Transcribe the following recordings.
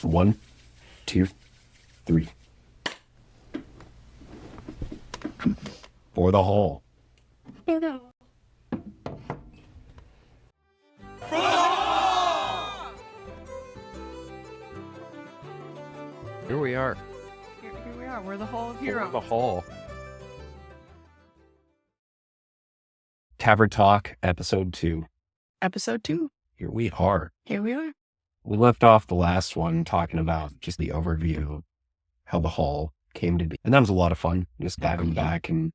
1, 2, 3. For the hall. Here we are. Here we are. We're the Hall of For Heroes. the hall. Tavern Talk, episode 2. Episode 2. Here we are. Here we are. We left off the last one talking about just the overview of how the hall came to be. And that was a lot of fun, just diving back and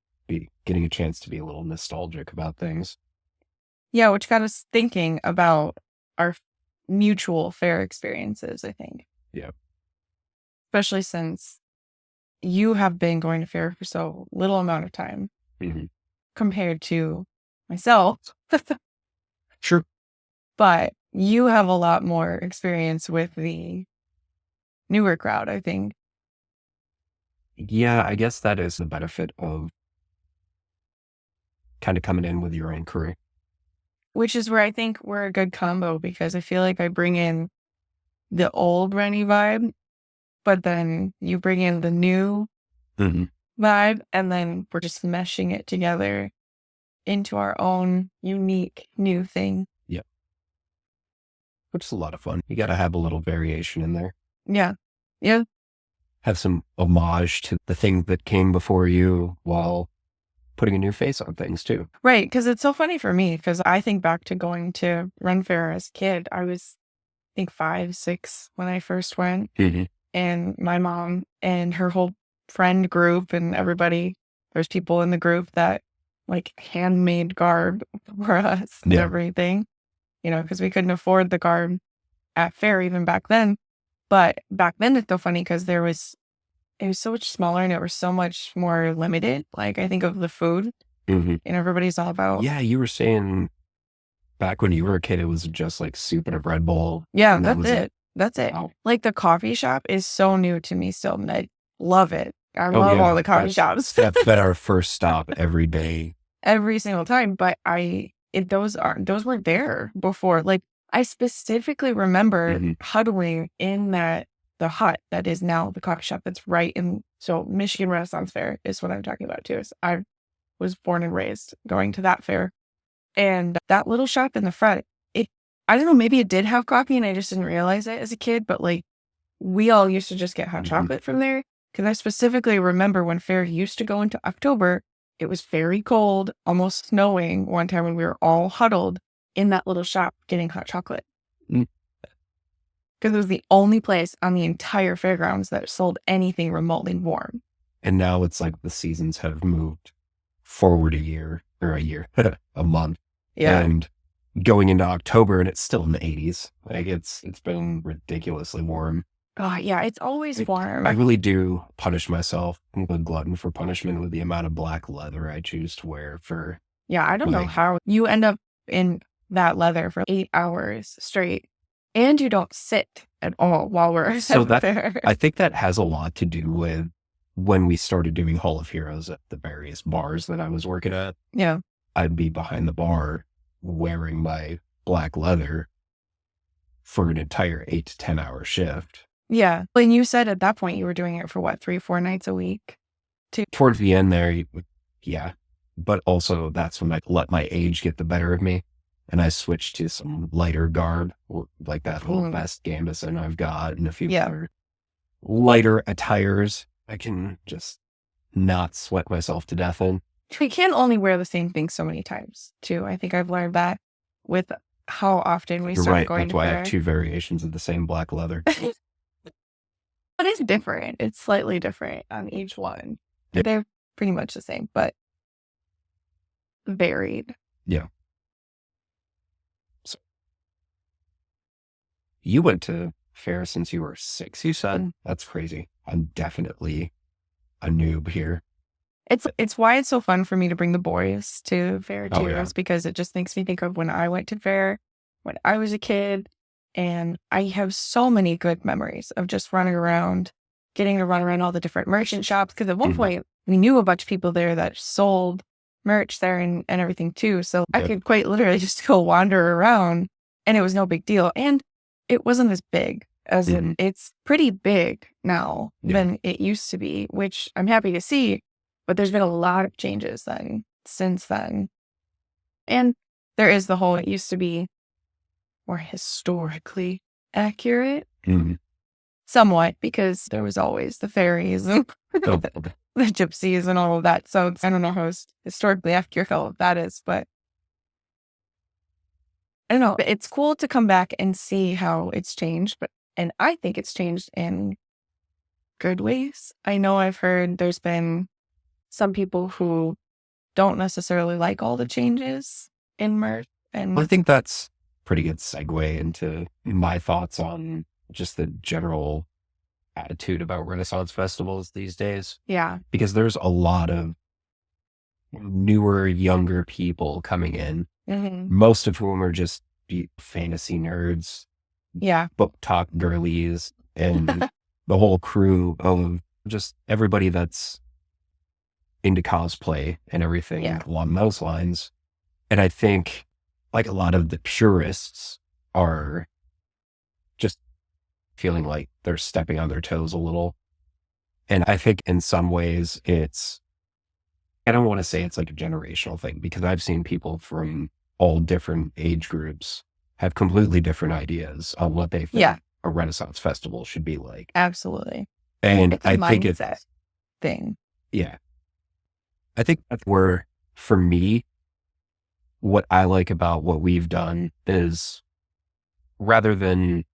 getting a chance to be a little nostalgic about things. Yeah, which got us thinking about our mutual Faire experiences, I think. Yeah. Especially since you have been going to Faire for so little amount of time compared to myself. Sure. But you have a lot more experience with the newer crowd, I think. Yeah, I guess that is the benefit of kind of coming in with your own crew. Which is where I think we're a good combo, because I feel like I bring in the old Rennie vibe, but then you bring in the new vibe, and then we're just meshing it together into our own unique new thing. Yeah. Which is a lot of fun. You got to have a little variation in there. Yeah. Yeah. Have some homage to the thing that came before you while putting a new face on things too. Right. Because it's so funny for me, because I think back to going to Run Fair as a kid. I was, I think, 5, 6 when I first went. And my mom and her whole friend group and everybody, there's people in the group that like handmade garb for us and everything, you know, because we couldn't afford the garb at Faire even back then. But back then it's so funny because it was so much smaller and it was so much more limited. Like I think of the food and everybody's all about. Yeah, you were saying back when you were a kid, it was just like soup and a Red Bull. Yeah, that's it. That's it. Wow. Like the coffee shop is so new to me still, and I love it. I love all the coffee shops. That's been our first stop every day. Every single time. But those weren't there before. Like I specifically remember huddling in the hut that is now the coffee shop that's right in. So Michigan Renaissance Fair is what I'm talking about too. So I was born and raised going to that fair, and that little shop in the front. I don't know, maybe it did have coffee and I just didn't realize it as a kid, but like we all used to just get hot chocolate from there. Because I specifically remember when Faire used to go into October, it was very cold, almost snowing one time when we were all huddled in that little shop getting hot chocolate. Because it was the only place on the entire fairgrounds that sold anything remotely warm. And now it's like the seasons have moved forward a month. Yeah. And going into October and it's still in the 80s. Like it's been ridiculously warm. Oh yeah, it's always warm. I really do punish myself. I'm a glutton for punishment with the amount of black leather I choose to wear for. Yeah, I don't know how you end up in that leather for 8 hours straight and you don't sit at all while we're there. I think that has a lot to do with when we started doing Hall of Heroes at the various bars that I was working at. Yeah. I'd be behind the bar wearing my black leather for an entire 8 to 10 hour shift. Yeah. And you said at that point you were doing it for what, 3-4 nights a week? Towards the end there, yeah. But also that's when I let my age get the better of me. And I switched to some lighter garb, like that whole vest gambeson I've got and a few other lighter attires. I can just not sweat myself to death in. We can't only wear the same thing so many times, too. I think I've learned that with how often we start going to Faire. That's why I have 2 variations of the same black leather. But it's different. It's slightly different on each one. Yeah. They're pretty much the same, but varied. Yeah. So, you went to Faire since you were 6, you said? That's crazy. I'm definitely a noob here. It's why it's so fun for me to bring the boys to Faire too. It's because it just makes me think of when I went to Faire when I was a kid, and I have so many good memories of just running around, getting to run around all the different merchant shops. Because at one point we knew a bunch of people there that sold merch there and everything too. So I could quite literally just go wander around, and it was no big deal. And it wasn't as big as in it's pretty big now than it used to be, which I'm happy to see. But there's been a lot of changes since then. And there is the whole, it used to be more historically accurate. Somewhat, because there was always the fairies and the gypsies and all of that. So I don't know how historically accurate all of that is, but I don't know. It's cool to come back and see how it's changed, and I think it's changed in good ways. I know I've heard there's been some people who don't necessarily like all the changes in Mirth. And I think that's pretty good segue into my thoughts on just the general attitude about Renaissance festivals these days. Yeah. Because there's a lot of newer, younger people coming in, most of whom are just fantasy nerds, book talk girlies, and the whole crew of just everybody that's into cosplay and everything along those lines. And I think like a lot of the purists are just feeling like they're stepping on their toes a little. And I think in some ways I don't want to say it's like a generational thing, because I've seen people from all different age groups have completely different ideas on what they think a Renaissance festival should be like. Absolutely. And it's a I think mindset it's thing. Yeah. I think that's where, for me, what I like about what we've done is, rather than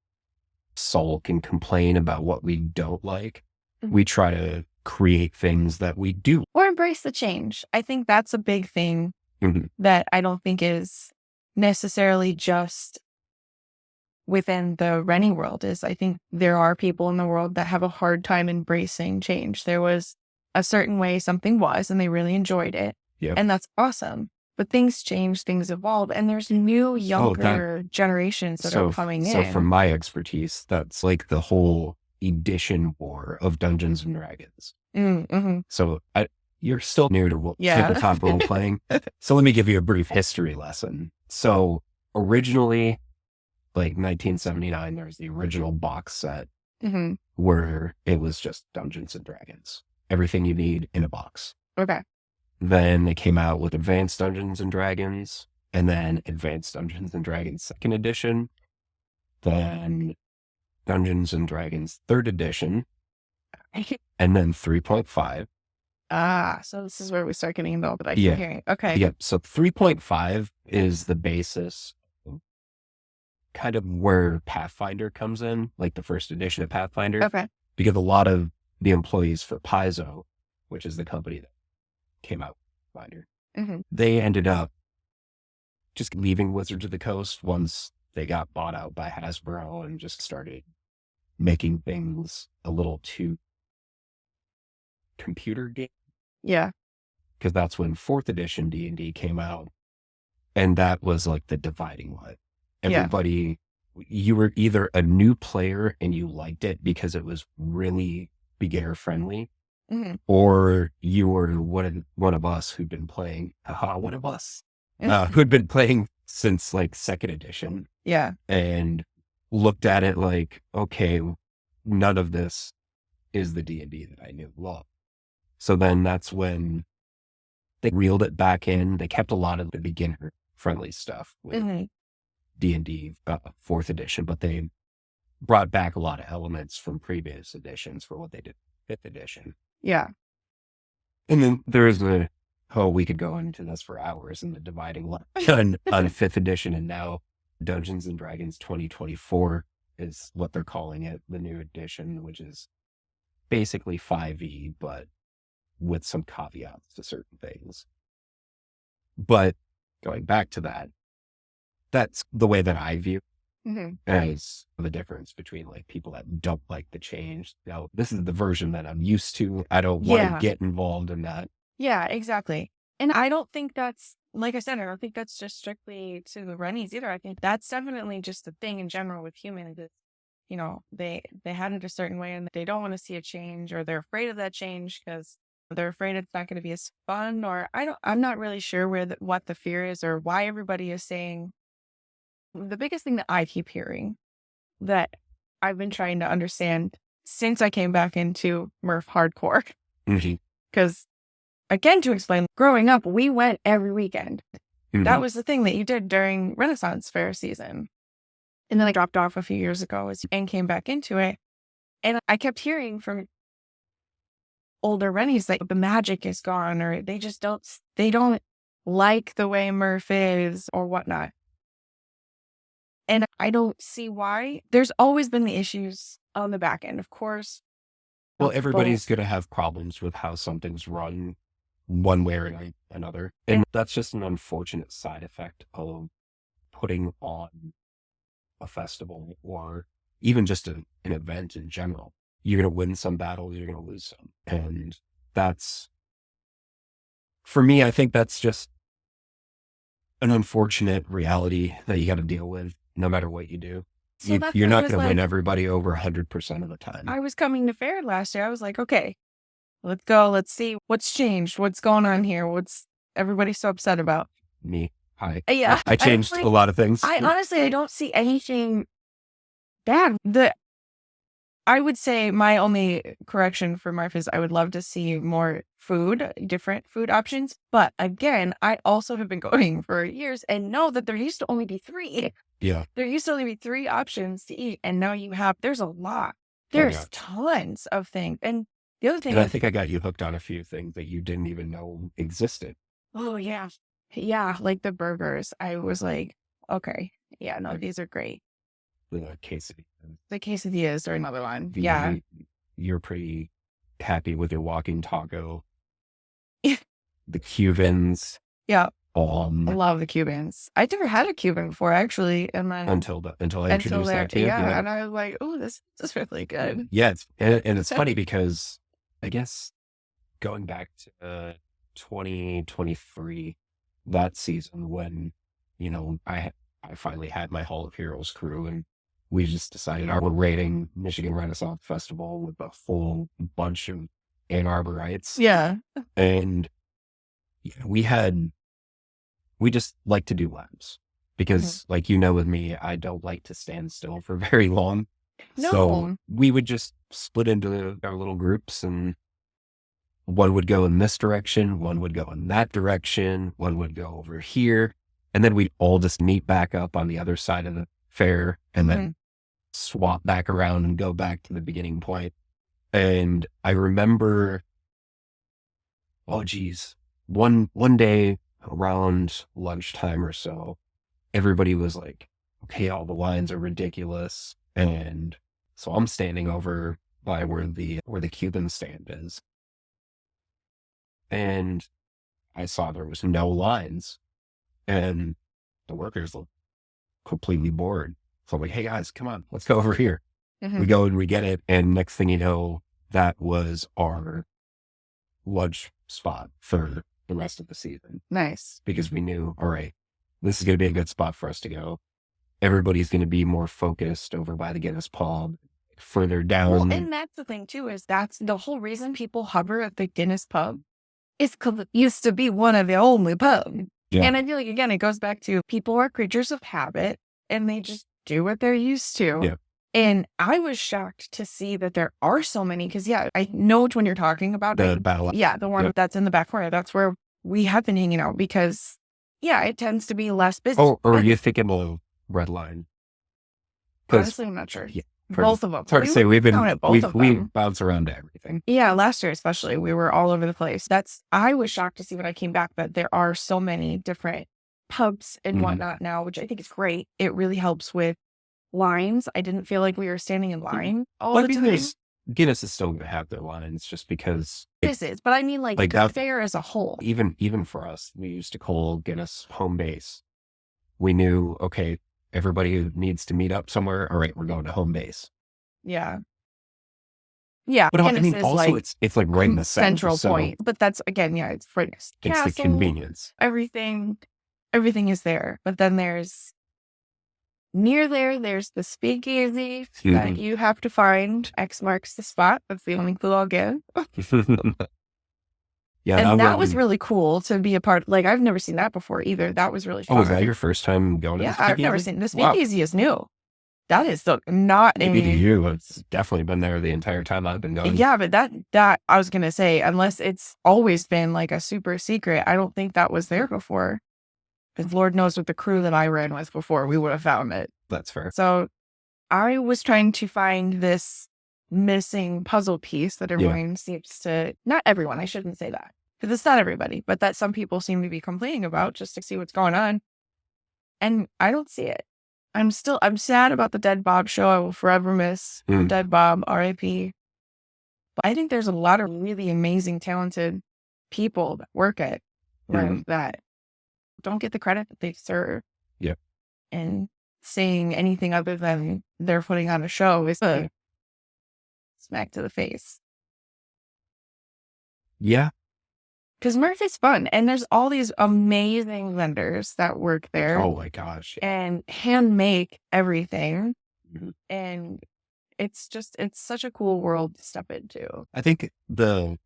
sulk and complain about what we don't like, we try to create things that we do. Or embrace the change. I think that's a big thing that I don't think is necessarily just within the Rennie world. Is I think there are people in the world that have a hard time embracing change. There was a certain way something was, and they really enjoyed it. And that's awesome. But things change, things evolve, and there's new, younger generations that are coming in. So from my expertise, that's like the whole edition war of Dungeons and Dragons. So you're still new to tabletop role playing. So let me give you a brief history lesson. So originally, like 1979, there was the original box set where it was just Dungeons and Dragons. Everything you need in a box. Okay. Then they came out with Advanced Dungeons and Dragons, and then Advanced Dungeons and Dragons 2nd edition, then Dungeons and Dragons 3rd edition, and then 3.5. So this is where we start getting involved with like hearing. Okay. Yep. So 3.5 is the basis, kind of where Pathfinder comes in, like the 1st edition of Pathfinder. Okay. Because a lot of the employees for Paizo, which is the company that came out with Pathfinder, they ended up just leaving Wizards of the Coast once they got bought out by Hasbro and just started making things a little too computer game. Yeah. Because that's when 4th edition D&D came out. And that was like the dividing line. Everybody, you were either a new player and you liked it because it was really beginner friendly, or you were one of us who'd been playing, who'd been playing since like 2nd edition. Yeah. And looked at it like, okay, none of this is the D&D that I knew well. So then that's when they reeled it back in. They kept a lot of the beginner friendly stuff with D&D 4th edition, but they brought back a lot of elements from previous editions for what they did 5th edition. Yeah. And then there's we could go into this for hours, in the dividing line on 5th edition, and now Dungeons and Dragons 2024 is what they're calling it, the new edition, which is basically 5e, but with some caveats to certain things. But going back to that, that's the way that I view as the difference between like people that don't like the change. Now, this is the version that I'm used to. I don't want to get involved in that. Yeah, exactly. And I don't think that's, like I said, I don't think that's just strictly to the Rennies either. I think that's definitely just a thing in general with humans. You know, they had it a certain way and they don't want to see a change, or they're afraid of that change because they're afraid it's not going to be as fun, or I'm not really sure what the fear is or why everybody is saying. The biggest thing that I keep hearing that I've been trying to understand since I came back into Murph hardcore. Because, again, to explain, growing up, we went every weekend. That was the thing that you did during Renaissance Fair season. And then I dropped off a few years ago and came back into it. And I kept hearing from older Rennies that the magic is gone, or they don't like the way Murph is or whatnot. And I don't see why. There's always been the issues on the back end, of course. Well, everybody's going to have problems with how something's run one way or another. And that's just an unfortunate side effect of putting on a festival or even just an event in general. You're going to win some battles, you're going to lose some. And that's, for me, I think that's just an unfortunate reality that you got to deal with no matter what you do. So you're not going to win everybody over 100% of the time. I was coming to Faire last year. I was like, okay, let's go. Let's see what's changed. What's going on here? What's everybody so upset about? Me. Yeah. I changed a lot of things. I don't see anything bad. I would say my only correction for Murph is I would love to see more different food options. But again, I also have been going for years and know that there used to only be 3. Yeah. There used to only be 3 options to eat. And now there's a lot. There's tons of things. And the other thing and I think I got you hooked on a few things that you didn't even know existed. Oh, yeah. Yeah. Like the burgers. I was like, okay. Yeah, no, these are great. The quesadillas. The quesadillas are another one. Yeah. You're pretty happy with your walking taco. The Cubans. Yeah. I love the Cubans. I never had a Cuban before, actually. And then until I introduced that to you. Yeah. And I was like, oh, this is really good. Yeah. And it's funny because I guess going back to 2023, that season when, I finally had my Hall of Heroes crew and we just decided we're raiding Michigan Renaissance Festival with a full bunch of Ann Arborites. Yeah. And we just like to do laps because like, with me, I don't like to stand still for very long. No. So we would just split into our little groups and one would go in this direction, one would go in that direction, one would go over here. And then we'd all just meet back up on the other side of the fair and then swap back around and go back to the beginning point. And I remember, one day around lunchtime or so, everybody was like, okay, all the lines are ridiculous. And so I'm standing over by where the Cuban stand is. And I saw there was no lines and the workers looked completely bored. So I'm like, hey guys, come on, let's go over here. We go and we get it. And next thing you know, that was our lunch spot for the rest of the season. Nice. Because we knew, all right, this is going to be a good spot for us to go. Everybody's going to be more focused over by the Guinness pub, further down. Well, and that's the thing too, is that's the whole reason people hover at the Guinness pub is because it used to be one of the only pubs. Yeah. And I feel like, again, it goes back to people are creatures of habit and they just do what they're used to. Yeah. And I was shocked to see that there are so many because, I know which one you're talking about. The battle. Yeah, the one that's in the back corner. That's where we have been hanging out because, it tends to be less busy. Oh, or are you thinking of Red Line? Honestly, I'm not sure. Yeah, both of them. It's hard to say. We bounce around to everything. Yeah, last year especially, we were all over the place. I was shocked to see when I came back that there are so many different pubs and whatnot now, which I think is great. It really helps with lines. I didn't feel like we were standing in line all the time. Guinness is still going to have their lines just because but I mean like the fair as a whole. Even for us, we used to call Guinness home base. We knew, okay, everybody who needs to meet up somewhere, all right, we're going to home base. Yeah. Yeah. But Guinness, I mean, also like it's like right in the central point. But that's, again, it's right next to It's the convenience. Everything is there. But then there's there's the speakeasy that you have to find. X marks the spot. That's the only clue I'll give. Yeah, and that was really cool to be a part. Like, I've never seen that before either. That was really fun. Oh, was that your first time going to the speakeasy? I've never seen the speakeasy is new. that is not Maybe to a, you, it's definitely been there the entire time I've been going. yeah, but that I was going to say, unless it's always been like a super secret, I don't think that was there before. Because Lord knows with the crew that I ran with before, we would have found it. That's fair. So I was trying to find this missing puzzle piece that everyone seems to, not everyone, I shouldn't say that, because it's not everybody, but that some people seem to be complaining about just to see what's going on. And I don't see it. I'm sad about the Dead Bob show. I will forever miss Dead Bob, R.I.P. But I think there's a lot of really amazing, talented people that work at that don't get the credit that they deserve. Yeah. And saying anything other than they're putting on a show is a smack to the face. Yeah. Because Murph is fun. And there's all these amazing vendors that work there. Oh my gosh. And hand make everything. And it's such a cool world to step into. I think one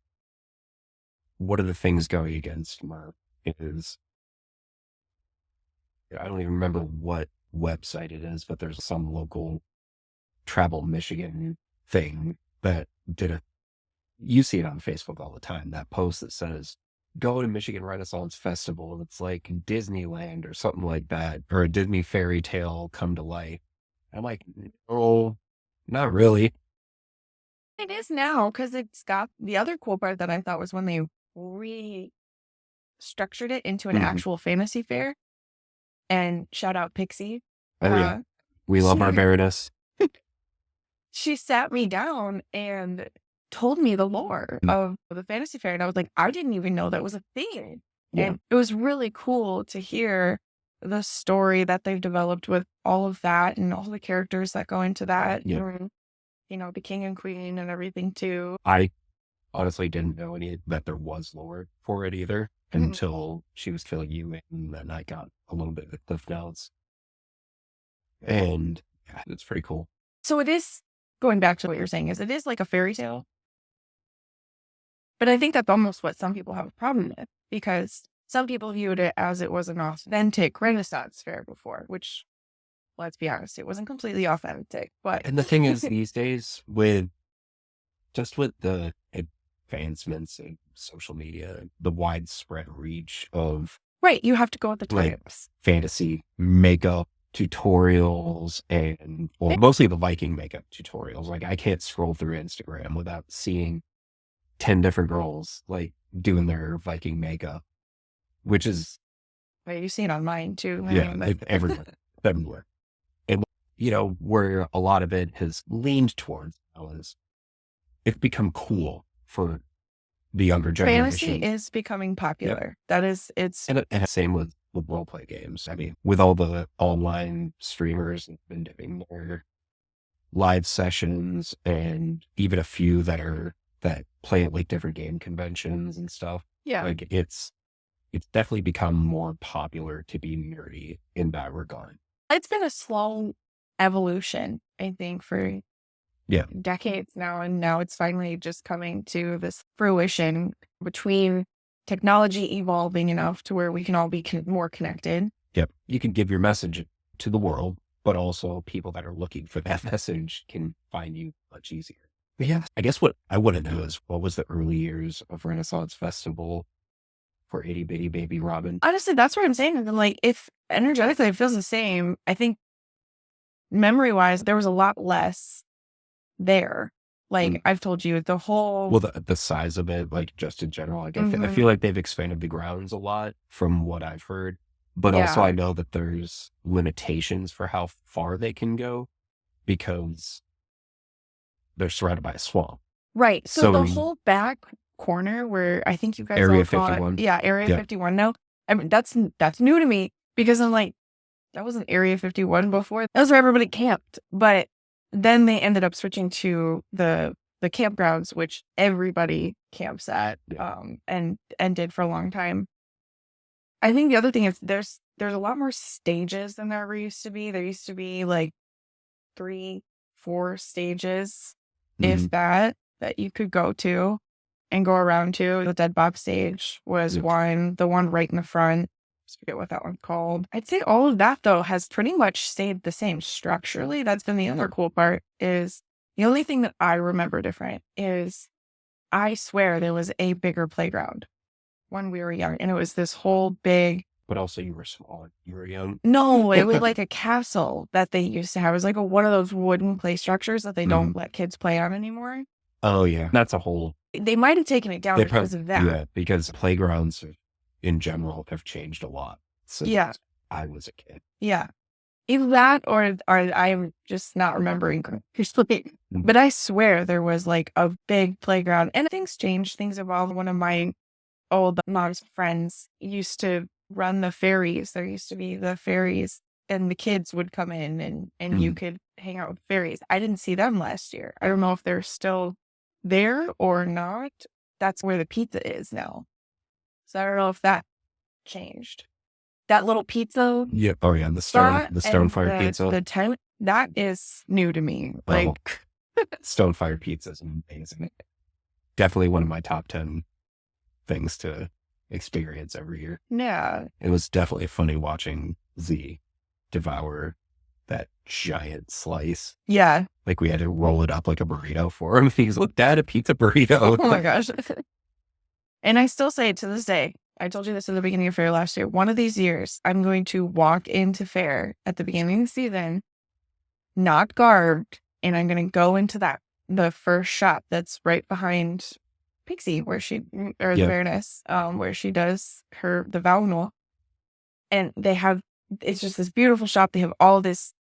of the things going against Murph is, I don't even remember what website it is, but there's some local Travel Michigan thing that you see it on Facebook all the time, that post that says, go to Michigan Renaissance Festival. It's like Disneyland or something like that, or a Disney fairy tale come to life. I'm like, oh, not really. It is now, because it's got the other cool part that I thought was when they restructured it into an actual fantasy fair. And shout out Pixie. Oh, yeah. We love our Baroness. She sat me down and told me the lore of the fantasy fair. And I was like, I didn't even know that was a thing. Yeah. And it was really cool to hear the story that they've developed with all of that and all the characters that go into that. Yeah. And, the king and queen and everything too. I honestly didn't know that there was lore for it either until she was filling you in, and then I got a little bit of the Cliff Notes. And it's pretty cool. So it is, going back to what you're saying, it is like a fairy tale. But I think that's almost what some people have a problem with, because some people viewed it as it was an authentic Renaissance fair before, which, let's be honest, it wasn't completely authentic. But and the thing is, these days, with the advancements in social media, the widespread reach of you have to go with the times. Fantasy makeup tutorials and mostly the Viking makeup tutorials. Like, I can't scroll through Instagram without seeing 10 different girls doing their Viking makeup, which is you see it on mine too. everywhere. And where a lot of it has leaned towards now is it's become cool for the younger generation. Fantasy is becoming popular. That is, and same with role play games. I mean, with all the online streamers that have been doing their live sessions, and even a few that play at different game conventions and stuff. Yeah. It's definitely become more popular to be nerdy in that regard. It's been a slow evolution, I think, for decades now. And now it's finally just coming to this fruition between technology evolving enough to where we can all be more connected. Yep. You can give your message to the world, but also people that are looking for that message can find you much easier. But yeah, I guess what I want to know is, what was the early years of Renaissance Festival for Itty Bitty Baby Robin? Honestly, that's what I'm saying. And if energetically it feels the same, I think memory-wise, there was a lot less there. I've told you, the whole... Well, the size of it, just in general, I feel like they've expanded the grounds a lot from what I've heard. But also I know that there's limitations for how far they can go because they're surrounded by a swamp. Right. So the whole back corner where I think you guys Area all 51. Area 51 now. I mean, that's new to me, because I'm like, that wasn't Area 51 before. That was where everybody camped. But then they ended up switching to the campgrounds, which everybody camps at, and did for a long time. I think the other thing is there's a lot more stages than there ever used to be. There used to be 3-4 stages, if that you could go to and go around to. The Dead Bob stage was one, the one right in the front. forget what that one's called. I'd say all of that though has pretty much stayed the same structurally. That's been the other cool part. Is the only thing that I remember different is I swear there was a bigger playground when we were young, and it was this whole big. But also, you were small. You were young. No, it was like a castle that they used to have. It was like one of those wooden play structures that they don't let kids play on anymore. Oh yeah, that's a whole. They might have taken it down because of that. Yeah, because playgrounds in general have changed a lot since I was a kid. Yeah. Either that or I'm just not remembering correctly. But I swear there was like a big playground, and things changed, things evolved. One of my old mom's friends used to run the ferries. There used to be the ferries, and the kids would come in and you could hang out with ferries. I didn't see them last year. I don't know if they're still there or not. That's where the pizza is now. So I don't know if that changed. That little pizza. Yeah. Oh yeah. The Stonefire pizza. The tent, that is new to me. Like Stonefire pizza is amazing. Definitely one of my top 10 things to experience every year. Yeah. It was definitely funny watching Z devour that giant slice. Yeah. Like we had to roll it up like a burrito for him. He's like, Dad, a pizza burrito. Oh my gosh. And I still say it to this day. I told you this at the beginning of Faire last year. One of these years, I'm going to walk into Faire at the beginning of the season, not garbed, and I'm going to go into the first shop that's right behind Pixie, the Baroness, where she does the Vaunol. And it's just this beautiful shop. They have all this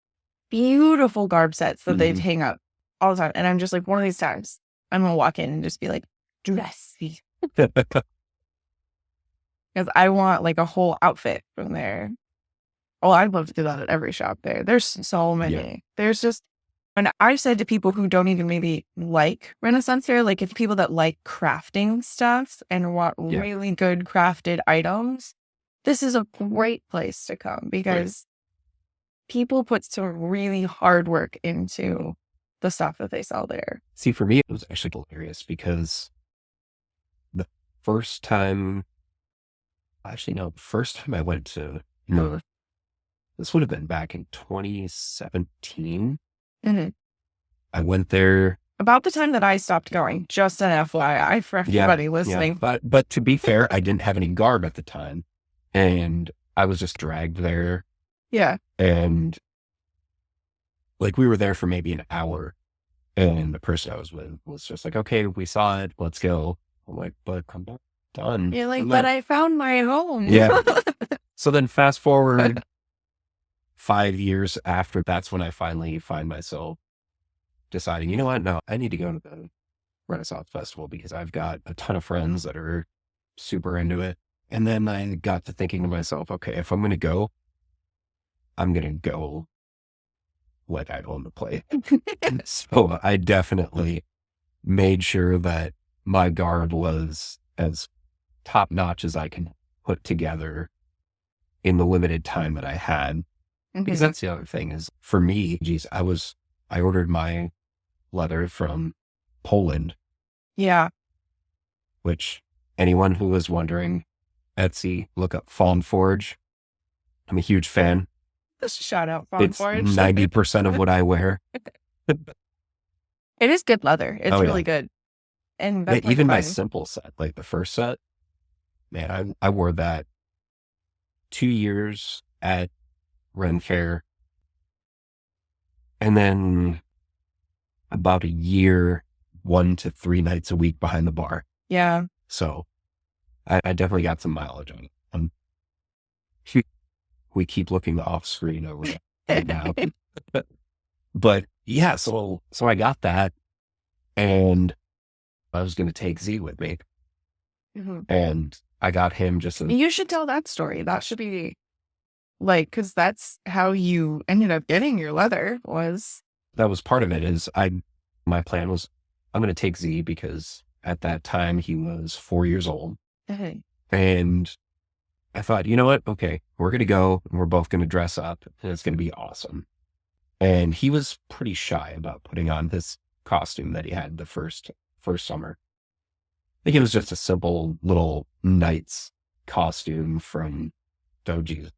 beautiful garb sets that they hang up all the time. And I'm just like, one of these times, I'm going to walk in and just be like, dressy. Because I want like a whole outfit from there. Oh, I'd love to do that at every shop there. There's so many. Yeah. There's just, and I've said to people who don't even maybe like Renaissance Fair, like if people that like crafting stuff and want really good crafted items, this is a great place to come because people put some really hard work into the stuff that they sell there. See, for me, it was actually hilarious because the first time I went to, this would have been back in 2017. Mm-hmm. I went there. About the time that I stopped going, just an FYI for everybody listening. Yeah. But to be fair, I didn't have any garb at the time. And I was just dragged there. Yeah. And like we were there for maybe an hour. And the person I was with was just like, okay, we saw it. Let's go. I'm like, but I'm not done. You're like, but I found my home. Yeah. So then fast forward 5 years after, that's when I finally find myself deciding, you know what? No, I need to go to the Renaissance Festival because I've got a ton of friends that are super into it. And then I got to thinking to myself, okay, if I'm going to go, I'm going to go like I own the place. So I definitely made sure that my garb was as top notch as I can put together in the limited time that I had. Because that's the other thing is for me, I ordered my leather from Poland. Yeah. Which anyone who was wondering, Etsy, look up Fawn Forge. I'm a huge fan. Just shout out Fawn Forge. 90% of what I wear. It is good leather. It's really good. And even my simple set, like the first set, man, I wore that 2 years at Ren Fair. And then about a year, 1 to 3 nights a week behind the bar. Yeah. So I definitely got some mileage on it. We keep looking off screen over right now. But yeah, so I got that and I was going to take Z with me. Mm-hmm. And I got him You should tell that story. That should be like, because that's how you ended up getting your leather That was part of it my plan was I'm going to take Z because at that time he was 4 years old. Mm-hmm. And I thought, you know what? Okay, we're going to go and we're both going to dress up and it's going to be awesome. And he was pretty shy about putting on this costume that he had the first summer. I think it was just a simple little knight's costume from oh geez,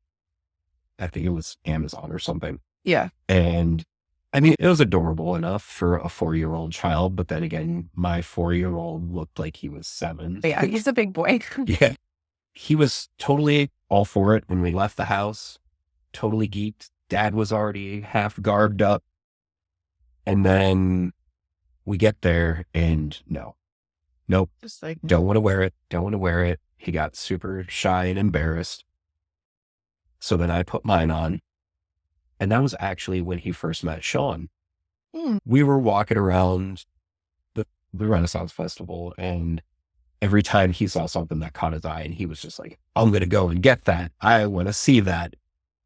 I think it was Amazon or something. Yeah. And I mean, it was adorable enough for a 4-year-old child, but then again, my 4-year-old looked like he was 7. Yeah, he's a big boy. Yeah. He was totally all for it when we left the house, totally geeked. Dad was already half garbed up. And then we get there and nope, Just like, don't want to wear it. Don't want to wear it. He got super shy and embarrassed. So then I put mine on. And that was actually when he first met Sean. We were walking around the Renaissance Festival, and every time he saw something that caught his eye, and he was just like, I'm going to go and get that. I want to see that.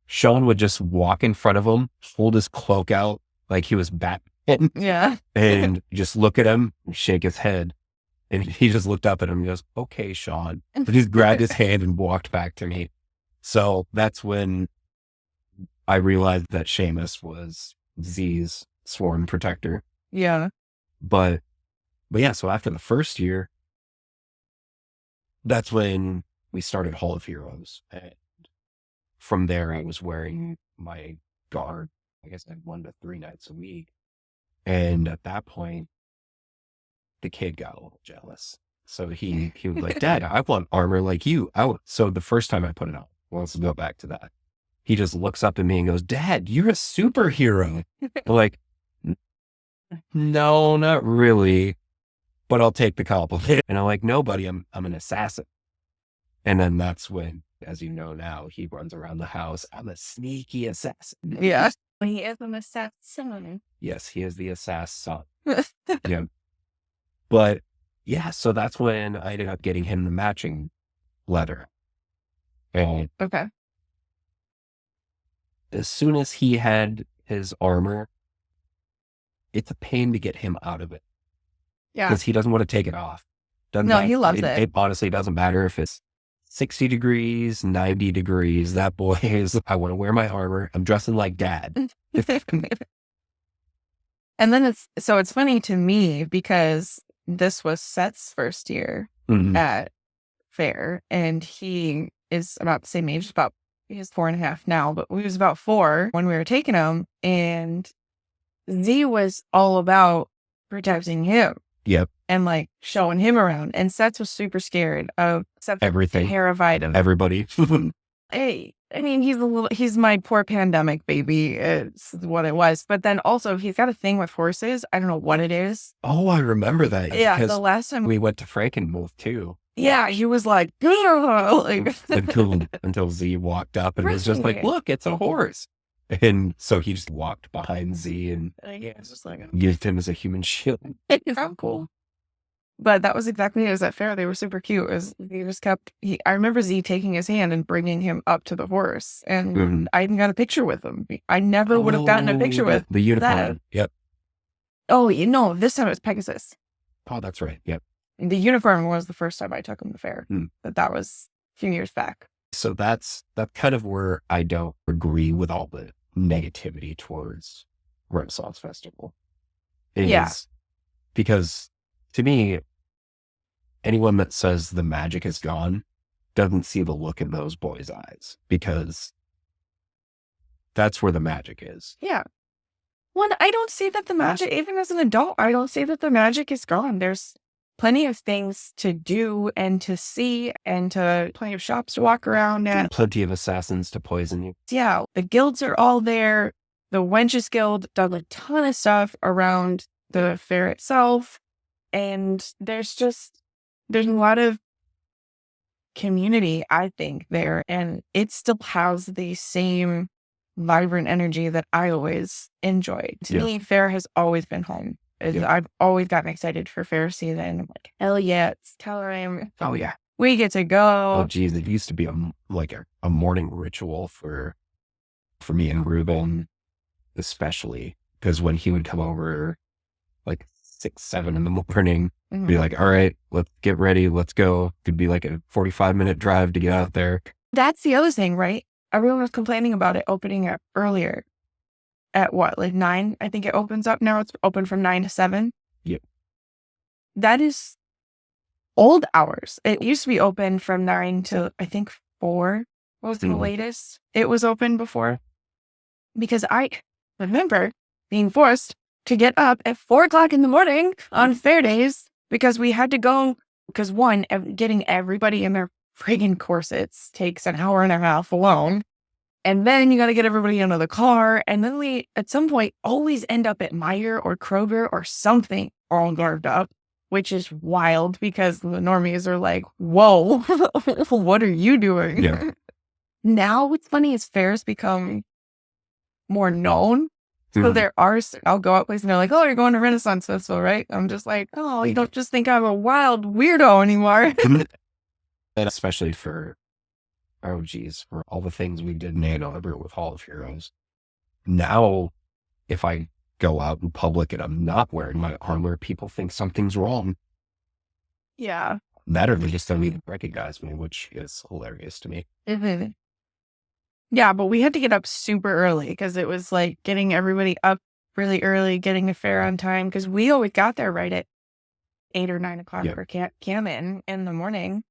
Sean would just walk in front of him, hold his cloak out like he was Batman. Yeah. And just look at him and shake his head. And he just looked up at him and goes, okay, Sean. And he grabbed his hand and walked back to me. So that's when I realized that Seamus was Z's sworn protector. Yeah. But yeah, so after the first year, that's when we started Hall of Heroes. And from there, I was wearing my guard. I guess I had 1 to 3 nights a week. And at that point, the kid got a little jealous. So he was like, Dad, I want armor like you. So the first time I put it on, let's go back to that. He just looks up at me and goes, Dad, you're a superhero. I'm like, no, not really, but I'll take the compliment. And I'm like, no, buddy, I'm an assassin. And then that's when, as you know now, he runs around the house. I'm a sneaky assassin. Yeah. He is an assassin. Yes, he is the assassin. Yeah. But yeah, so that's when I ended up getting him the matching leather. And Okay. as soon as he had his armor, it's a pain to get him out of it. Yeah. Because he doesn't want to take it off. He loves it. It honestly doesn't matter if it's 60 degrees, 90 degrees. That boy is, I want to wear my armor. I'm dressing like Dad. And then it's funny to me because this was Seth's first year at Faire, and he is about the same age, he's 4.5 now, but he was about 4 when we were taking him, and Z was all about protecting him. Yep. And like showing him around. And Seth was super scared of everything, terrified of everybody. Hey, I mean, he's my poor pandemic baby. It's what it was. But then also he's got a thing with horses. I don't know what it is. Oh, I remember that. Yeah. The last time we went to Frankenmuth too. Yeah. He was like, until Z walked up and was just like, look, it's a horse. And so he just walked behind Z and it's just like used him as a human shield. It's cool. But that was exactly it. It was at Faire. They were super cute. I remember Z taking his hand and bringing him up to the horse. And I even got a picture with him. I never would have gotten a picture with the unicorn. Yep. Oh, this time it was Pegasus. Oh, that's right. Yep. And the unicorn was the first time I took him to Faire. But that was a few years back. So that's kind of where I don't agree with all the negativity towards Renaissance Festival. Because to me, anyone that says the magic is gone doesn't see the look in those boys' eyes, because that's where the magic is. Yeah. Well, I don't see that the magic, even as an adult, I don't see that the magic is gone. There's plenty of things to do and to see, and plenty of shops to walk around at. Plenty of assassins to poison you. Yeah. The guilds are all there. The Wenches Guild does a ton of stuff around the fair itself. And there's a lot of community, I think, there. And it still has the same vibrant energy that I always enjoyed. To me, Faire has always been home. I've always gotten excited for Faire season. I'm like, hell yeah, it's time. Oh yeah, we get to go. Oh geez, it used to be a morning ritual for me and Ruben, especially, because when he would come over like 6, 7 in the morning, be like, all right, let's get ready, let's go. Could be like a 45-minute drive to get out there. That's the other thing, right? Everyone was complaining about it opening up earlier. At what, like 9? I think it opens up now. It's open from 9 to 7. Yep. That is old hours. It used to be open from 9 to, I think, 4 was the latest it was open before. Because I remember being forced to get up at 4:00 in the morning on fair days because we had to go, because one, getting everybody in their friggin' corsets takes an hour and a half alone. And then you got to get everybody into the car. And then we, at some point, always end up at Meijer or Kroger or something all garbed up, which is wild because the normies are like, whoa, what are you doing? Yeah. Now what's funny is fairs become more known. So there are, I'll go out places and they're like, oh, you're going to Renaissance Festival, right? I'm just like, oh, you don't just think I'm a wild weirdo anymore. And especially for, oh geez, for all the things we did in Ann Arbor with Hall of Heroes. Now, if I go out in public and I'm not wearing my armor, people think something's wrong. Yeah. That or they just don't even recognize me, which is hilarious to me. Mm-hmm. Yeah, but we had to get up super early because it was like getting everybody up really early, getting the fair on time, because we always got there right at 8 or 9 o'clock for cam in the morning.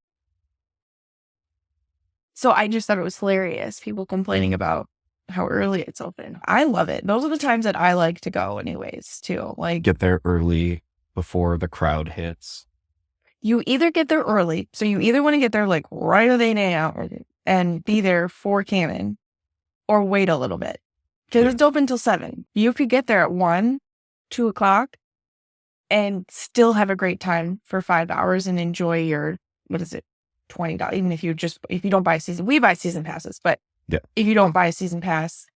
So I just thought it was hilarious. People complaining about how early it's open. I love it. Those are the times that I like to go anyways, too. Like, get there early before the crowd hits. You either get there early, so you either want to get there like right at 8 a.m. and be there for canon, or wait a little bit. Because it's open till 7. You could get there at 1, 2 o'clock and still have a great time for 5 hours and enjoy your, what is it, $20. Even if you don't buy we buy season passes, but if you don't buy a season pass,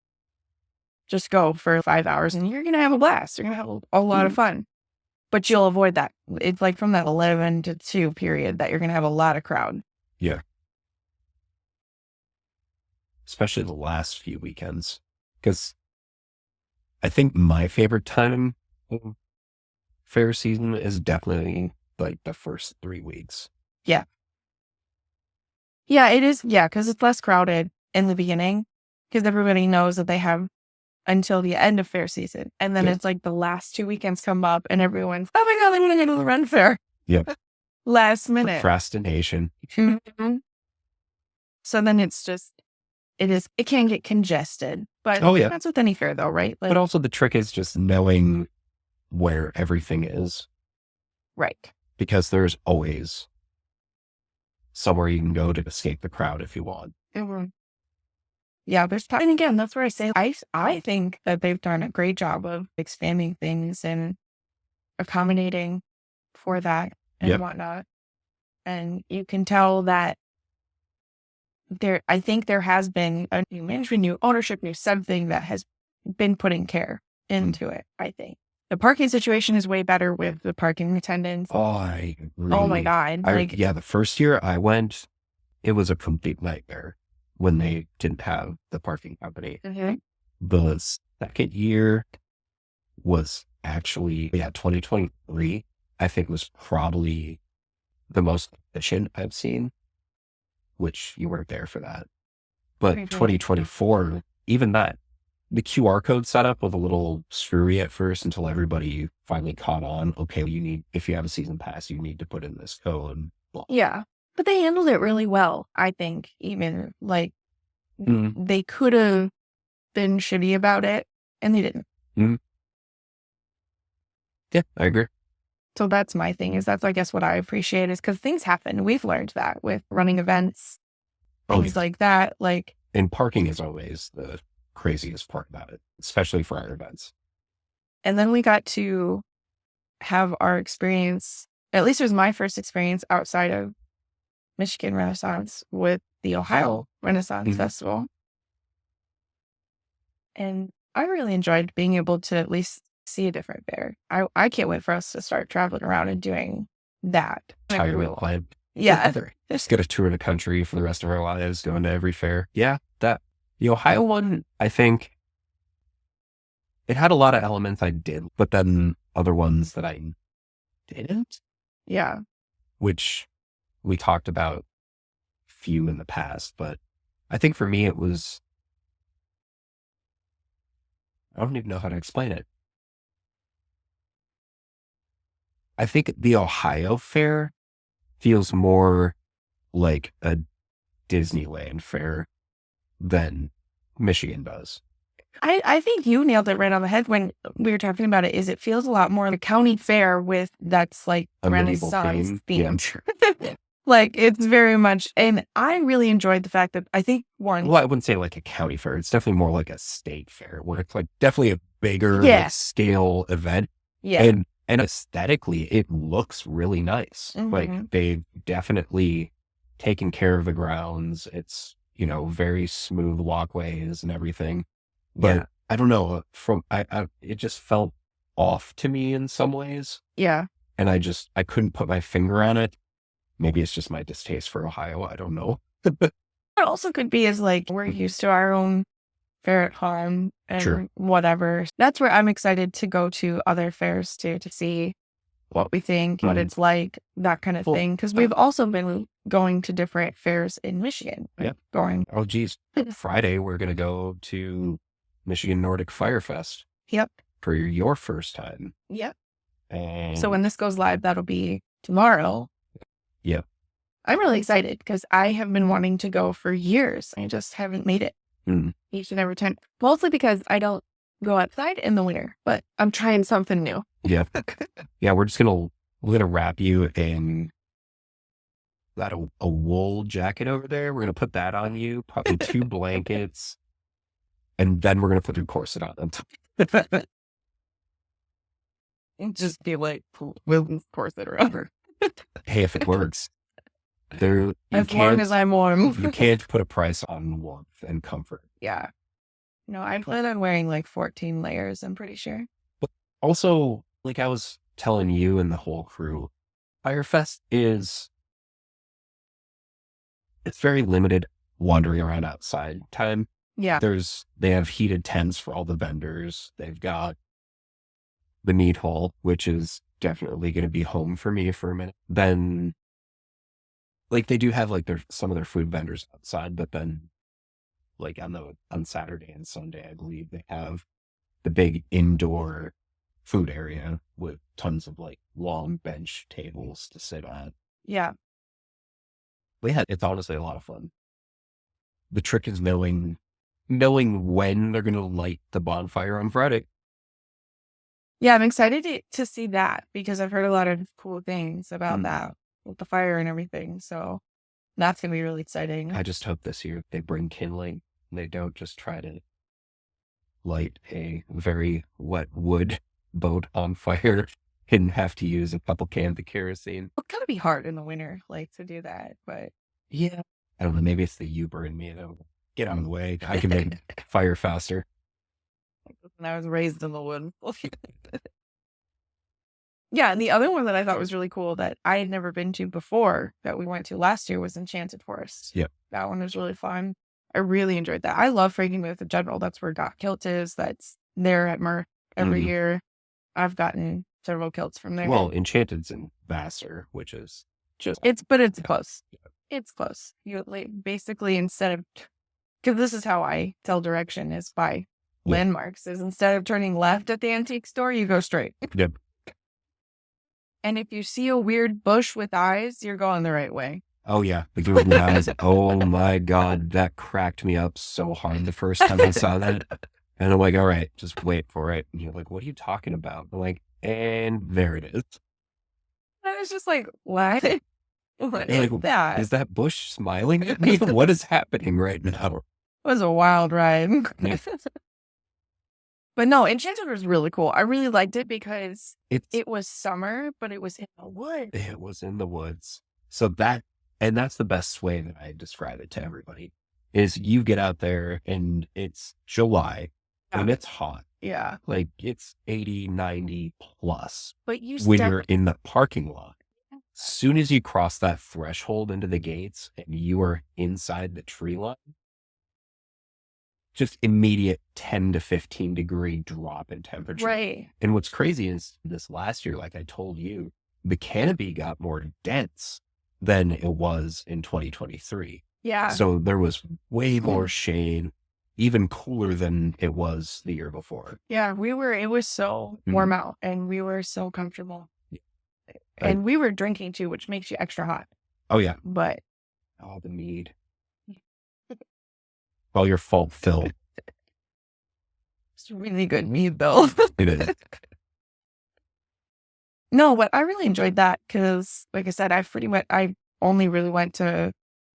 just go for 5 hours and you're going to have a blast. You're going to have a lot of fun. But you'll avoid that. It's like from that 11 to 2 period that you're going to have a lot of crowd. Yeah. Especially the last few weekends. Because I think my favorite time of fair season is definitely like the first 3 weeks. Yeah. Yeah, it is. Yeah, because it's less crowded in the beginning. Because everybody knows that they have until the end of fair season. And then it's like the last 2 weekends come up and everyone's, oh my God, I'm going to go to the Ren Fair. Yep. Last minute. Procrastination. Mm-hmm. So then it's just, it can get congested. But that's with any fair though, right? But also the trick is just knowing where everything is. Right. Because there's always somewhere you can go to escape the crowd if you want. Mm-hmm. Yeah, and again, that's where I say I think that they've done a great job of expanding things and accommodating for that and whatnot. And you can tell that I think there has been a new management, new ownership, new something that has been putting care into it, I think. The parking situation is way better with the parking attendants. Oh, I agree. Oh my God. The first year I went, it was a complete nightmare when they didn't have the parking company. Mm-hmm. The second year was actually, 2023, I think was probably the most efficient I've seen, which you weren't there for that. But 2024, even that, the QR code setup was a little screwy at first until everybody finally caught on. Okay, if you have a season pass, you need to put in this code. Blah. Yeah. But they handled it really well, I think. Even they could have been shitty about it, and they didn't. Mm-hmm. Yeah, I agree. So that's my thing. That's, I guess, what I appreciate is because things happen. We've learned that with running events, things like that. And parking is always the craziest part about it, especially for our events. And then we got to have our experience. At least it was my first experience outside of Michigan Renaissance with the Ohio Renaissance Festival. And I really enjoyed being able to at least see a different fair. I can't wait for us to start traveling around and doing that. Retirement plan. Yeah. Just get a tour of the country for the rest of our lives, going to every fair. Yeah, the Ohio one, I think it had a lot of elements I did, but then other ones that I didn't. Yeah. Which we talked about few in the past, but I think for me it was, I don't even know how to explain it. I think the Ohio Fair feels more like a Disneyland fair than Michigan does. I think you nailed it right on the head when we were talking about it. Is it feels a lot more like a county fair with that's like A medieval Renaissance theme. themed. Like it's very much, and I really enjoyed the fact that I think one, Well, I wouldn't say like a county fair. It's definitely more like a state fair where it's like definitely a bigger Yeah. like, scale event. yeah, And aesthetically, it looks really nice. Like Mhm. they've definitely taken care of the grounds. It's, very smooth walkways and everything. But Yeah. I don't know, it just felt off to me in some ways. yeah. And I couldn't put my finger on it. Maybe it's just my distaste for Ohio. I don't know. It also could be is like we're used to our own fair at home and Sure. whatever. That's where I'm excited to go to other fairs too, to see what we think, what Mhm. it's like, that kind of Well, thing. Because we've also been going to different fairs in Michigan. Yeah. Going. Oh, geez. Friday, we're going to go to Michigan Nordic Fire Fest Yep. for your first time. Yep. And So when this goes live, that'll be tomorrow. Yeah. I'm really excited because I have been wanting to go for years. I just haven't made it each and every time. Mostly because I don't go outside in the winter, but I'm trying something new. Yeah. Yeah, we're going to wrap you in that a wool jacket over there. We're going to put that on you, probably 2 blankets, and then we're going to put your corset on. And just be like, with corset around. Hey, if it works. As long as I'm warm. You can't put a price on warmth and comfort. Yeah. No, I plan on wearing like 14 layers, I'm pretty sure. But also, like I was telling you and the whole crew, Firefest it's very limited wandering around outside time. Yeah. They have heated tents for all the vendors. They've got the meat hall, which is definitely going to be home for me for a minute. Then, like they do have like some of their food vendors outside, but then like on Saturday and Sunday, I believe they have the big indoor food area with tons of like long bench tables to sit at. Yeah. But yeah, it's honestly a lot of fun. The trick is knowing when they're going to light the bonfire on Friday. Yeah, I'm excited to see that because I've heard a lot of cool things about that with the fire and everything. So that's going to be really exciting. I just hope this year they bring kindling. They don't just try to light a very wet wood boat on fire and have to use a couple cans of kerosene. It's going to be hard in the winter, like to do that, but yeah, I don't know. Maybe it's the Uber in me that'll get out of the way. I can make fire faster. I was raised in the woods. Yeah, and the other one that I thought was really cool that I had never been to before that we went to last year was Enchanted Forest. Yep. That one was really fun. I really enjoyed that. I love Frankenmuth in general. That's where Got Kilt is. That's there at Murph every year. I've gotten several kilts from there. Well, Enchanted's in Vassar, which is just... It's close. Yeah. It's close. You basically, instead of... Because this is how I tell direction is by landmarks. Is instead of turning left at the antique store, you go straight. Yep. And if you see a weird bush with eyes, you're going the right way. Oh, yeah. The googly eyes. Oh, my God. That cracked me up so hard the first time I saw that. And I'm like, all right, just wait for it. And you're like, what are you talking about? I'm like, and there it is. I was just like, what? What is like, that? Is that bush smiling at me? What is happening right now? It was a wild ride. Yeah. But no, Enchanted was really cool. I really liked it because it was summer, but it was in the woods. It was in the woods. So that's the best way that I describe it to everybody is you get out there and it's July and it's hot. Yeah. Like it's 80, 90 plus. But when you're in the parking lot, soon as you cross that threshold into the gates and you are inside the tree line, just immediate 10 to 15 degree drop in temperature. Right. And what's crazy is this last year, like I told you, the canopy got more dense than it was in 2023. Yeah. So there was way more shade, even cooler than it was the year before. Yeah, it was so warm out and we were so comfortable. And we were drinking too, which makes you extra hot. Oh, yeah. But. Oh, the mead. all your fault, Phil. It's really good mead though. It is. No, but I really enjoyed that because, like I said, I only really went to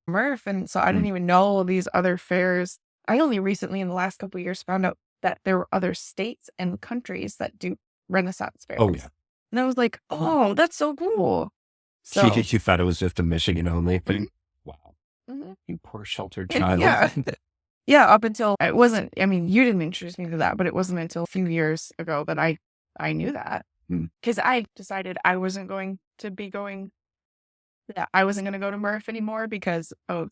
Murph, and so I didn't even know these other fairs. I only recently, in the last couple of years, found out that there were other states and countries that do Renaissance fairs. Oh yeah. And I was like, oh, that's so cool. So You thought it was just a Michigan only thing? Wow. You poor sheltered child. yeah. Yeah, up until it wasn't, I mean, you didn't introduce me to that, but it wasn't until a few years ago that I knew that. Because I decided I wasn't going to go to Murph anymore because of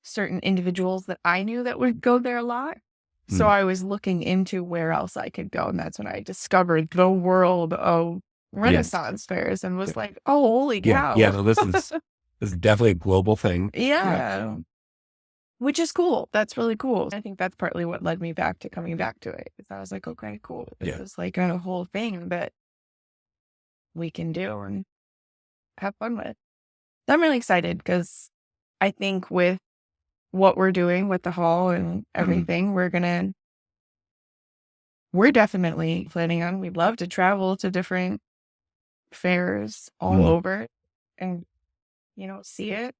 certain individuals that I knew that would go there a lot. So I was looking into where else I could go. And that's when I discovered the world of Renaissance fairs and was like, oh, holy cow. Yeah, no, this is definitely a global thing. Yeah. Which is cool. That's really cool. I think that's partly what led me back to coming back to it. Because I was like, okay, cool. This is like a whole thing that we can do and have fun with. So I'm really excited because I think with what we're doing with the hall and everything, we're definitely planning on, we'd love to travel to different fairs all over and, see it.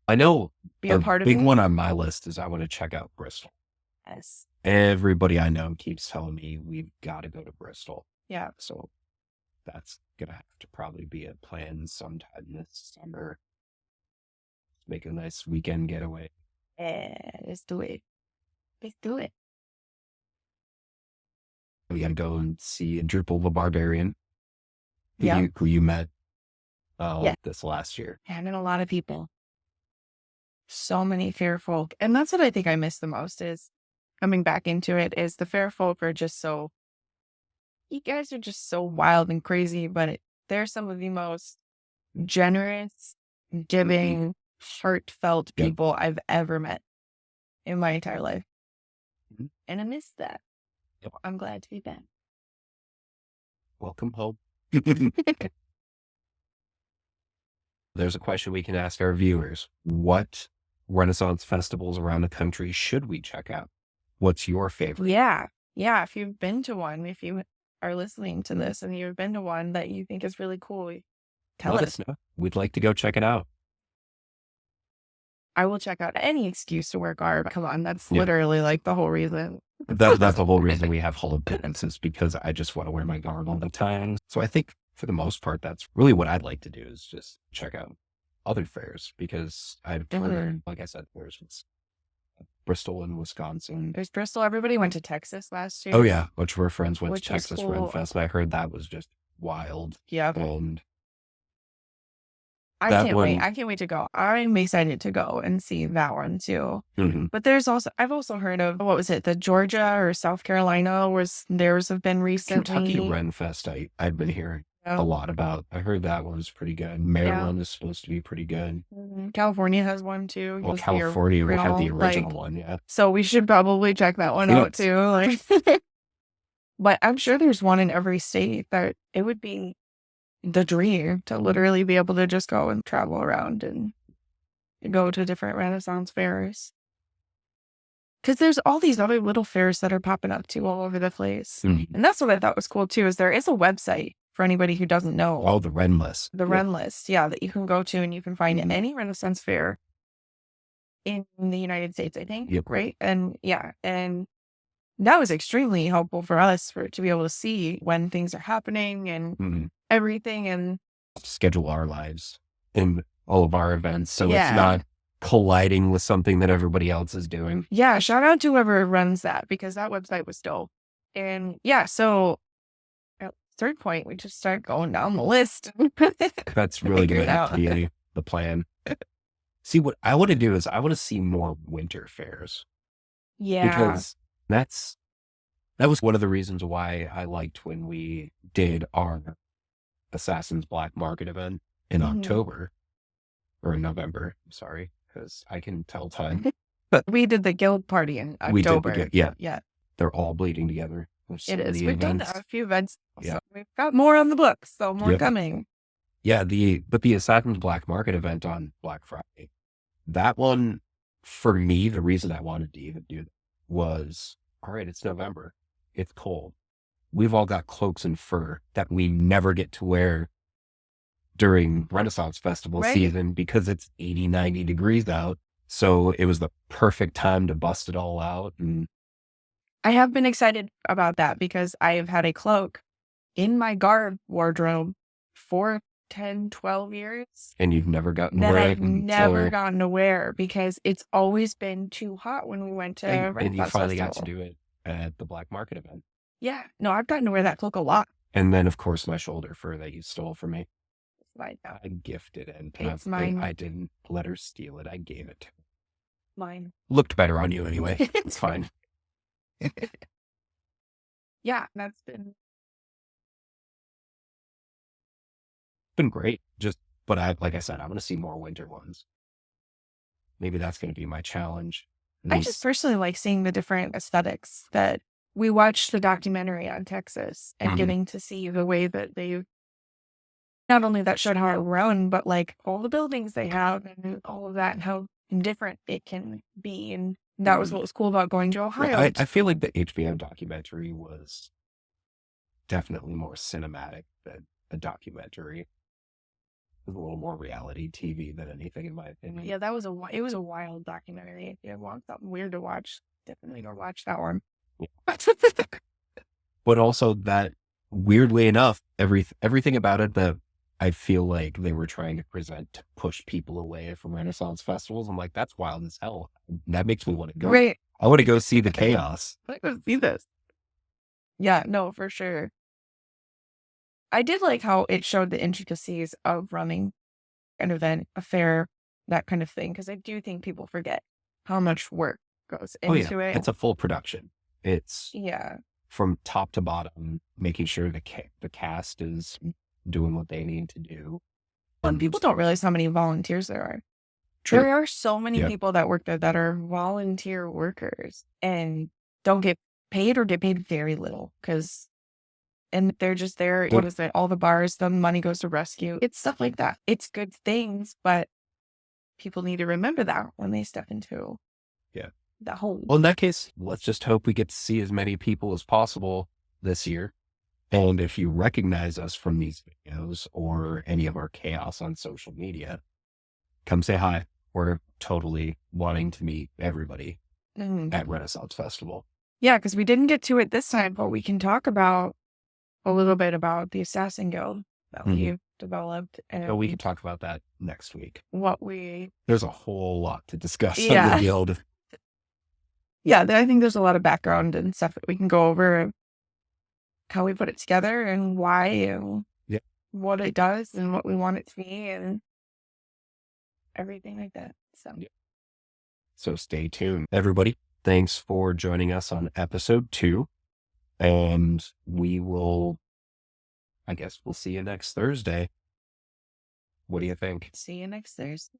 I know be a part of big it. one on my list is I want to check out Bristol. Yes. Everybody I know keeps telling me we've got to go to Bristol. Yeah. So that's going to have to probably be a plan sometime this summer. Make a nice weekend getaway. Let's do it. Let's do it. We got to go and see Drupal the Barbarian, Yeah. who you met this last year. And a lot of people. So many fair folk. And that's what I think I miss the most is coming back into it is the fair folk are just so, you guys are just so wild and crazy, but they're some of the most generous, giving, heartfelt people I've ever met in my entire life. And I miss that. I'm glad to be back. Welcome home. There's a question we can ask our viewers. What Renaissance festivals around the country should we check out? What's your favorite? Yeah. If you've been to one, if you are listening to this and you've been to one that you think is really cool, tell us. Know. We'd like to go check it out. I will check out any excuse to wear garb. Come on, that's literally like the whole reason. That's the whole reason we have hall events is because I just want to wear my garb all the time. So I think for the most part, that's really what I'd like to do is just check out other fairs because I've heard, like I said, there's Bristol and Wisconsin. There's Bristol. Everybody went to Texas last year. Oh yeah, a bunch of our friends went to Texas cool. Ren Fest, and I heard that was just wild. Yeah. And I can't wait. I can't wait to go. I'm excited to go and see that one too. But I've also heard of, what was it? The Georgia or South Carolina theirs have been recently. Kentucky Ren Fest, I've been hearing a lot about. I heard that one's pretty good. Maryland is supposed to be pretty good. California has one too. Well, California we had the original one, yeah. So we should probably check that one out too. But I'm sure there's one in every state that it would be the dream to literally be able to just go and travel around and go to different Renaissance fairs. Because there's all these other little fairs that are popping up too all over the place. And that's what I thought was cool too, is there is a website for anybody who doesn't know. Oh, the Ren List. The Ren List, that you can go to and you can find any Renaissance fair in the United States, I think. Right? And and that was extremely helpful for us to be able to see when things are happening and everything and schedule our lives in all of our events. So it's not colliding with something that everybody else is doing. Yeah. Shout out to whoever runs that because that website was dope. And so at third point, we just start going down the list. That's really going to have to be the plan. See, what I want to do is I want to see more winter fairs. Yeah. Because that was one of the reasons why I liked when we did our Assassin's Black Market event in October or in November. I'm sorry, because I can tell time. But we did the guild party in October. We did yeah. They're all bleeding together. It is. We've done a few events. So we've got more on the books, so more coming. Yeah, but the Assassin's Black Market event on Black Friday, that one, for me, the reason I wanted to even do that was, all right, it's November. It's cold. We've all got cloaks and fur that we never get to wear during Renaissance Festival season because it's 80, 90 degrees out. So it was the perfect time to bust it all out. And I have been excited about that because I have had a cloak in my garb wardrobe for 10, 12 years. And you've never gotten that to wear I've it never gotten to wear because it's always been too hot when we went to and you Renaissance finally Festival. got to do it at the Black Market event. Yeah. No, I've gotten to wear that cloak a lot. And then, of course, my shoulder fur that you stole from me. It's mine now. I gifted it. And It's mine. I didn't let her steal it. I gave it to her. Mine. Looked better on you anyway. It's fine. Yeah, that's been great. But like I said, I'm going to see more winter ones. Maybe that's going to be my challenge. I just personally like seeing the different aesthetics that we watched the documentary on Texas and getting to see the way that they not only that showed how it run, but like all the buildings they have and all of that and how different it can be. And that was what was cool about going to Ohio. I feel like the HBO documentary was definitely more cinematic than a documentary. It was a little more reality TV than anything, in my opinion. Yeah, it was a wild documentary. If you want something weird to watch, definitely go watch that one. Yeah. But also that, weirdly enough, everything about it that I feel like they were trying to present to push people away from Renaissance festivals. I'm like, that's wild as hell. That makes me want to go. Right. I want to go see the chaos. I want to see this. Yeah, no, for sure. I did like how it showed the intricacies of running an event, a fair, that kind of thing, because I do think people forget how much work goes into it. It's a full production. It's Yeah. from top to bottom, making sure the cast is doing what they need to do. And people don't realize how many volunteers there are. True. There are so many people that work there that are volunteer workers and don't get paid or get paid very little and they're just there. What is it? All the bars, the money goes to rescue. It's stuff like that. It's good things, but people need to remember that when they step into that whole. Well, in that case, let's just hope we get to see as many people as possible this year. And if you recognize us from these videos or any of our chaos on social media, come say hi. We're totally wanting to meet everybody at Renaissance Festival. Yeah, because we didn't get to it this time, but we can talk about a little bit about the Assassin Guild that we've developed. And so we can talk about that next week. There's a whole lot to discuss on the guild. Yeah, I think there's a lot of background and stuff that we can go over, how we put it together and why and what it does and what we want it to be and everything like that. So stay tuned. Everybody, thanks for joining us on episode 2. And we'll see you next Thursday. What do you think? See you next Thursday.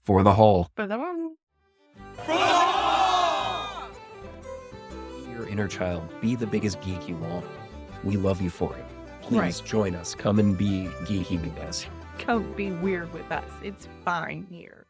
For the Hall. For the one. Be your inner child. Be the biggest geek you want. We love you for it. Please join us. Come and be geeky with us. Come be weird with us. It's fine here.